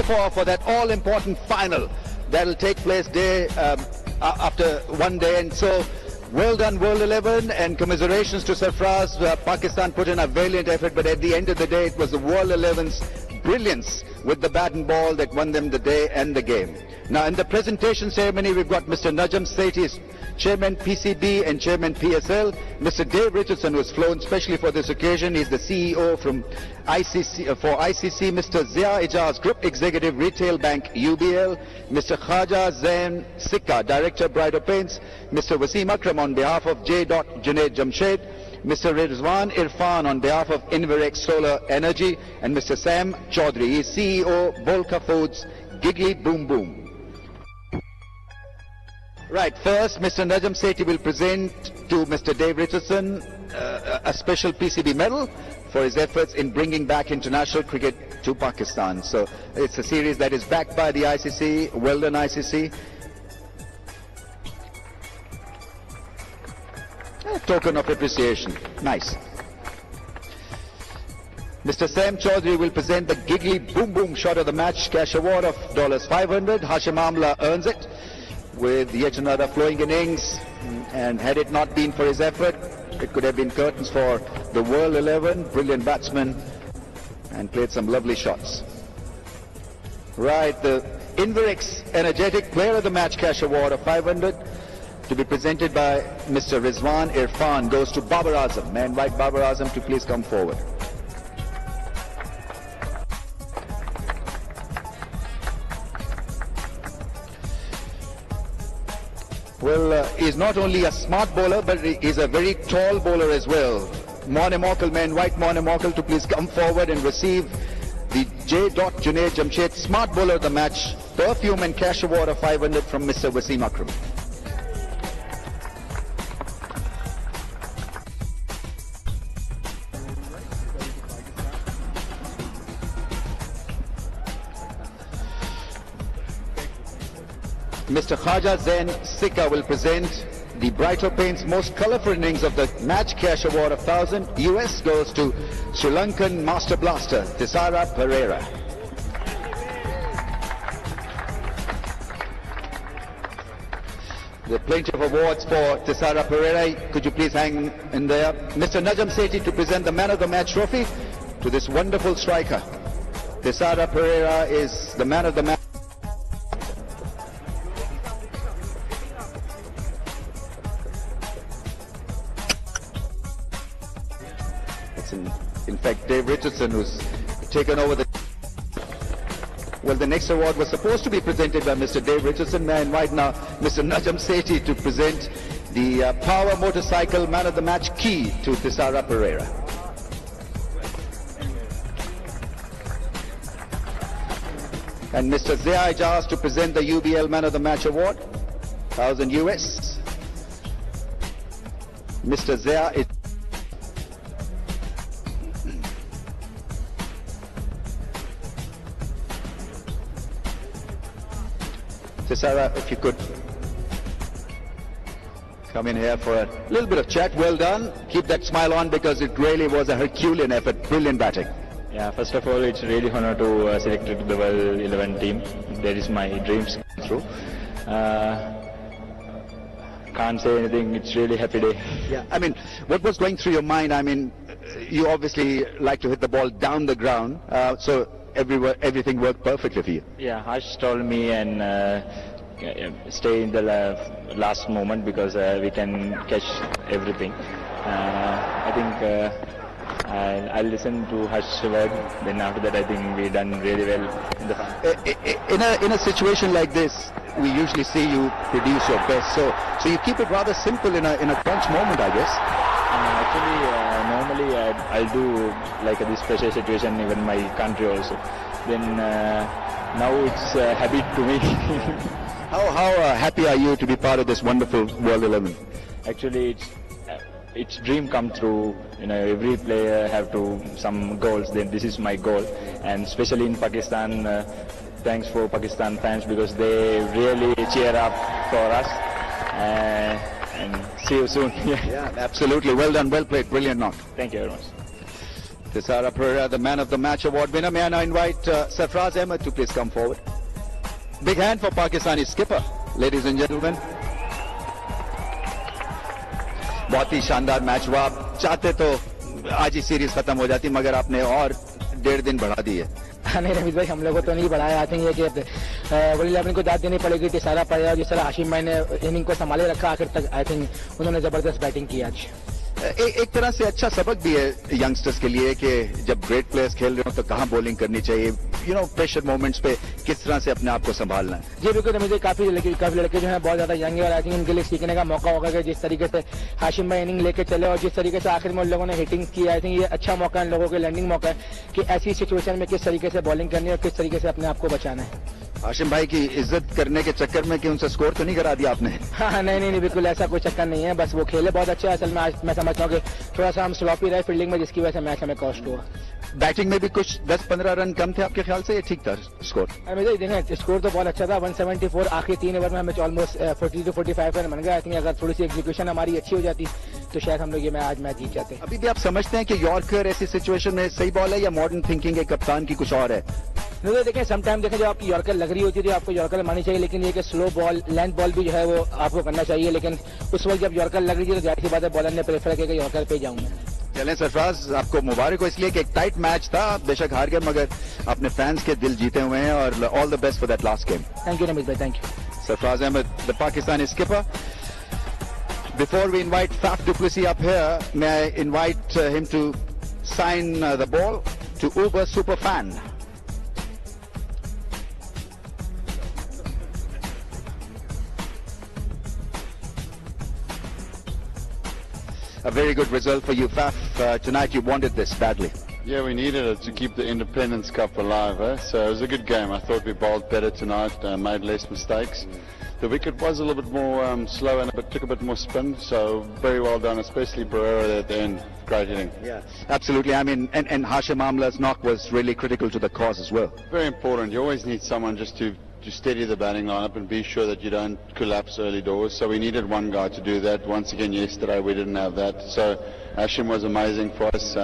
for that all-important final that will take place after one day. And so, well done, World 11, and commiserations to Sarfraz. Pakistan put in a valiant effort, but at the end of the day, it was the World 11's brilliance with the bat and ball that won them the day and the game. Now, in the presentation ceremony, we've got Mr. Najam Sethi, Chairman PCB and Chairman PSL, Mr. Dave Richardson, who has flown specially for this occasion. He's the CEO from ICC, Mr. Zia Ijaz, Group Executive, Retail Bank, UBL, Mr. Khaja Zain Sikka, Director, Brighter Paints, Mr. Wasim Akram on behalf of J. Junaid Jamshed, Mr. Rizwan Irfan on behalf of Inverex Solar Energy, and Mr. Sam Chaudhry. He is CEO, Bolka Foods, Giggly Boom Boom. Right, first Mr. Najam Sethi will present to Mr. Dave Richardson a special PCB medal for his efforts in bringing back international cricket to Pakistan. So it's a series that is backed by the ICC. Well done, ICC. A token of appreciation. Nice. Mr. Sam Chaudhry will present the Giggly Boom Boom shot of the match, cash award of $500. Hashim Amla earns it with yet another flowing innings, and had it not been for his effort, it could have been curtains for the World 11. Brilliant batsman, and played some lovely shots. Right, the Inverex Energetic Player of the Match cash award of $500 to be presented by Mr. Rizwan Irfan goes to Babar Azam. May I invite Babar Azam to please come forward. Well, he's not only a smart bowler, but he's a very tall bowler as well. Morne Morkel, may I invite Morne Morkel to please come forward and receive the J. Junaid Jamshed Smart Bowler of the Match Perfume and Cash Award of $500 from Mr. Wasim Akram. Mr. Khaja Zain Sikka will present the Brighter Paints most colourful innings of the match cash award of $1,000 US goes to Sri Lankan Master Blaster Thisara Pereira. There are plenty of awards for Thisara Pereira. Could you please hang in there? Mr. Najam Sethi to present the Man of the Match trophy to this wonderful striker. Thisara Pereira is the Man of the Match. In fact, Dave Richardson, who's taken over the... Well, the next award was supposed to be presented by Mr. Dave Richardson. May I invite now Mr. Najam Sethi to present the Power Motorcycle Man of the Match key to Thisara Pereira. And Mr. Zia Ijaz to present the UBL Man of the Match award, $1,000 US. Mr. Zia Ijaz. Thisara, if you could come in here for a little bit of chat. Well done. Keep that smile on, because it really was a Herculean effort. Brilliant batting. Yeah, first of all, it's really honor to select to the World 11 team. That is my dreams come true. Can't say anything. It's really happy day. Yeah, I mean, what was going through your mind? I mean, you obviously like to hit the ball down the ground. So everything worked perfectly for you. Yeah, Harsh told me and stay in the last moment, because we can catch everything. I think I'll listen to Harsh's word. Then after that, I think we done really well in the final. In a situation like this, we usually see you produce your best. So you keep it rather simple in a crunch moment, I guess. Actually, normally I'll do like this special situation even my country also. Then now it's a habit to me. How happy are you to be part of this wonderful World 11? Actually, it's dream come true. You know, every player have to some goals. Then this is my goal, and especially in Pakistan. Thanks for Pakistan fans, because they really cheer up for us. And see you soon. Yeah, absolutely. Well done, well played, brilliant knock. Thank you very much. Tisara Pereira, the man of the match award winner. May I now invite Sarfraz Ahmed to please come forward. Big hand for Pakistani skipper, ladies and gentlemen. बहुत ही शानदार match हुआ. आप चाहते तो आज ही series खत्म हो जाती, मगर आपने और 1.5 दिन बढ़ा दी है. नहीं रमेश भाई, हम लोगों तो नहीं बढ़ाया. आई थिंक ये कि वर्ल्ड 11 को दाद देनी पड़ेगी. तिसारा पड़ेगा, जिस तरह हाशिम भाई ने इनिंग को संभाले रखा आखिर तक. आई थिंक उन्होंने जबरदस्त बैटिंग की आज. एक तरह से अच्छा सबक भी है यंगस्टर्स के लिए कि जब ग्रेट प्लेयर्स खेल रहे हो तो कहां बॉलिंग करनी चाहिए, प्रेशर मोमेंट्स पे किस तरह से अपने आप को संभालना है. जी बिल्कुल रमेश भाई, काफी लड़के जो हैं बहुत ज्यादा यंग है और आई थिंक उनके लिए सीखने का मौका होगा कि जिस तरीके से हाशिम भाई इनिंग लेके चले और जिस तरीके से आखिर में उन लोगों ने हिटिंग की. आई थिंक ये अच्छा मौका है इन लोगों के, लर्निंग मौका है कि ऐसी सिचुएशन में किस तरीके से बॉलिंग करनी है और किस तरीके से अपने आप को बचाना है. हाशिम भाई की इज्जत करने के चक्कर में कि उनसे स्कोर तो नहीं करा दिया आपने? हाँ नहीं बिल्कुल ऐसा कोई चक्कर नहीं है. बस वो खेले बहुत अच्छा है. असल में आज मैं समझता हूँ कि थोड़ा सा हम स्लॉपी रहे फील्डिंग में, जिसकी वजह से मैच हमें कॉस्ट हुआ. बैटिंग में भी कुछ 10-15 रन कम थे आपके ख्याल से, ये ठीक था स्कोर? देखें स्कोर तो बहुत अच्छा था. 174 आखिरी 3 ओवर में हमें ऑलमोस्ट 40 to 45 रन बन गया. आई थिंक अगर थोड़ी सी एग्जीक्यूशन हमारी अच्छी हो जाती तो शायद हम लोग ये आज मैच जीत जाते. अभी भी आप समझते हैं कि यॉर्कर ऐसी सिचुएशन में सही बॉल है या मॉडर्न थिंकिंग है कप्तान की कुछ और है? नहीं देखें, समटाइम देखें जब आपकी यॉर्कर लग रही होती है तो आपको यॉर्कर मारनी चाहिए, लेकिन ये कि स्लो बॉल लेंथ बॉल भी जो है वो आपको करना चाहिए. लेकिन उस वक्त जब यॉर्कर लग रही थी तो जाहिर सी बात है बॉलर ने प्रेफर किया कि यॉर्कर पे जाऊं मैं. चलें सरफराज, आपको मुबारक हो इसलिए कि एक टाइट मैच था. बेशक हार गए मगर अपने फैंस के दिल जीते हुए हैं और all the best for that last game. Thank you Ramesh भाई, thank you. Sarfraz Ahmed, the Pakistani skipper. Before we invite Faf du Plessis up here, may I invite him to sign the ball to Uber Superfan. A very good result for you, Faf. Tonight you wanted this badly. Yeah, we needed it to keep the Independence Cup alive. So it was a good game. I thought we bowled better tonight, made less mistakes. The wicket was a little bit more slow and took a bit more spin. So very well done, especially Pereira at the end. Great hitting. Yeah, absolutely. I mean, and Hashim Amla's knock was really critical to the cause as well. Very important. You always need someone just to steady the batting lineup and be sure that you don't collapse early doors. So we needed one guy to do that. Once again, yesterday we didn't have that. So Hashim was amazing for us.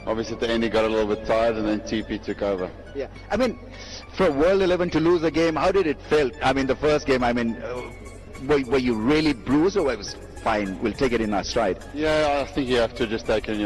Obviously at the end he got a little bit tired and then TP took over. Yeah, I mean, for World 11 to lose a game, how did it feel? I mean, the first game, I mean, were you really bruised or it was fine? We'll take it in our stride. Yeah, I think you have to just take it in your